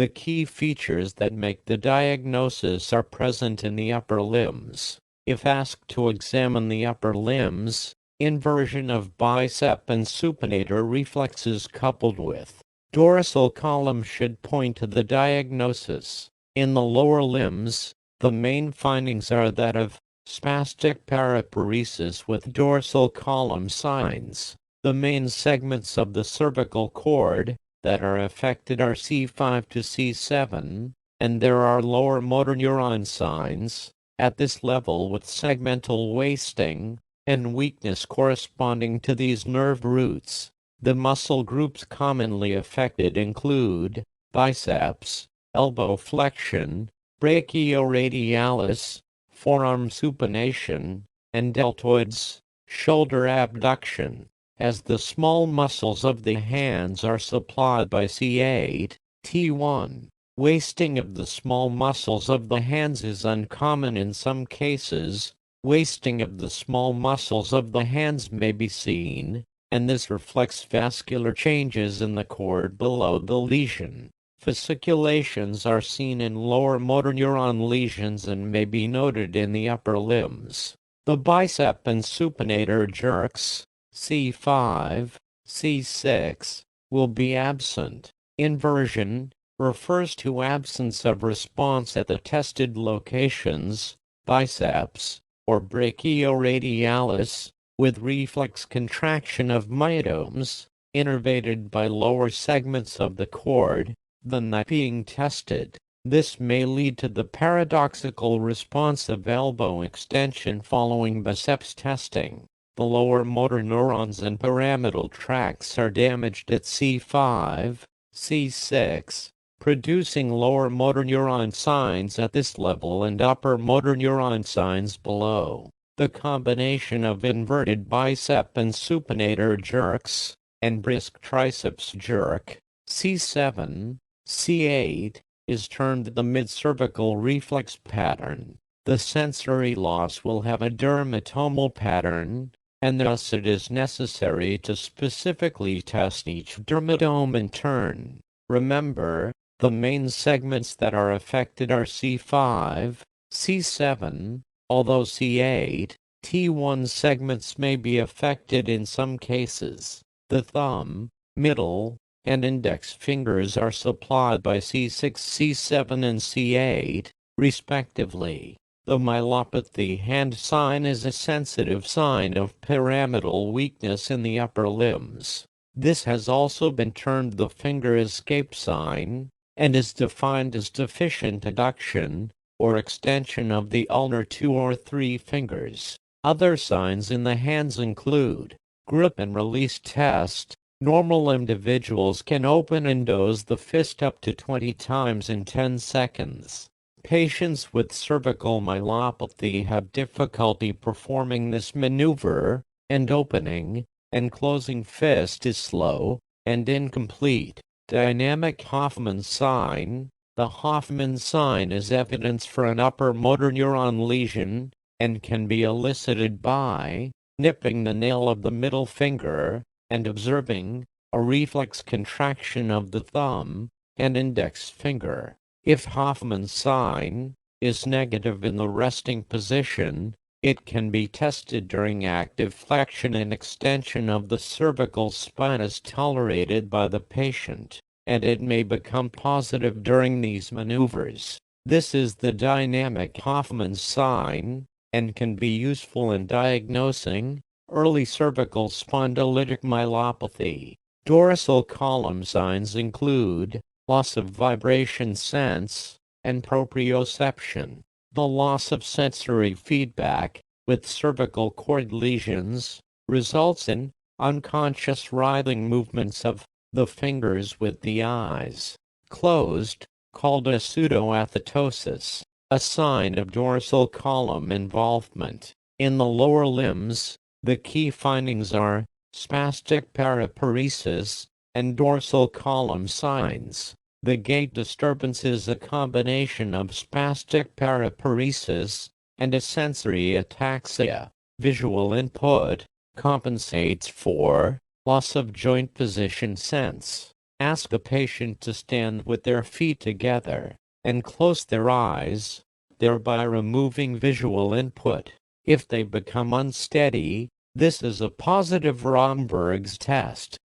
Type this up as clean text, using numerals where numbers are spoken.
The key features that make the diagnosis are present in the upper limbs. If asked to examine the upper limbs, inversion of bicep and supinator reflexes coupled with dorsal column should point to the diagnosis. In the lower limbs, the main findings are that of spastic paraparesis with dorsal column signs. The main segments of the cervical cord that are affected are C5 to C7, and there are lower motor neuron signs at this level with segmental wasting and weakness corresponding to these nerve roots. The muscle groups commonly affected include biceps, elbow flexion, brachioradialis, forearm supination, and deltoids, shoulder abduction, as the small muscles of the hands are supplied by C8, T1. Wasting of the small muscles of the hands is uncommon in some cases. Wasting of the small muscles of the hands may be seen, and this reflects vascular changes in the cord below the lesion. Fasciculations are seen in lower motor neuron lesions and may be noted in the upper limbs. The bicep and supinator jerks, C5, C6, will be absent. Inversion refers to absence of response at the tested locations, biceps, or brachioradialis, with reflex contraction of myotomes, innervated by lower segments of the cord, than that being tested. This may lead to the paradoxical response of elbow extension following biceps testing. The lower motor neurons and pyramidal tracts are damaged at C5, C6, producing lower motor neuron signs at this level and upper motor neuron signs below. The combination of inverted bicep and supinator jerks, and brisk triceps jerk, C7, C8, is termed the mid-cervical reflex pattern. The sensory loss will have a dermatomal pattern, and thus it is necessary to specifically test each dermatome in turn. Remember, the main segments that are affected are C5, C7, although C8, T1 segments may be affected in some cases. The thumb, middle, and index fingers are supplied by C6, C7, and C8, respectively. The myelopathy hand sign is a sensitive sign of pyramidal weakness in the upper limbs. This has also been termed the finger escape sign, and is defined as deficient adduction, or extension of the ulnar 2 or 3 fingers. Other signs in the hands include grip and release test. Normal individuals can open and dose the fist up to 20 times in 10 seconds. Patients with cervical myelopathy have difficulty performing this maneuver, and opening and closing fist is slow and incomplete. Dynamic Hoffman sign. The Hoffman sign is evidence for an upper motor neuron lesion, and can be elicited by nipping the nail of the middle finger, and observing a reflex contraction of the thumb and index finger. If Hoffman's sign is negative in the resting position, it can be tested during active flexion and extension of the cervical spine as tolerated by the patient, and it may become positive during these maneuvers. This is the dynamic Hoffman's sign, and can be useful in diagnosing early cervical spondylitic myelopathy. Dorsal column signs include loss of vibration sense and proprioception. The loss of sensory feedback with cervical cord lesions results in unconscious writhing movements of the fingers with the eyes closed, called a pseudoathetosis, a sign of dorsal column involvement. In the lower limbs, the key findings are spastic paraparesis and dorsal column signs. The gait disturbance is a combination of spastic paraparesis and a sensory ataxia. Visual input compensates for loss of joint position sense. Ask the patient to stand with their feet together and close their eyes, thereby removing visual input. If they become unsteady, this is a positive Romberg's test.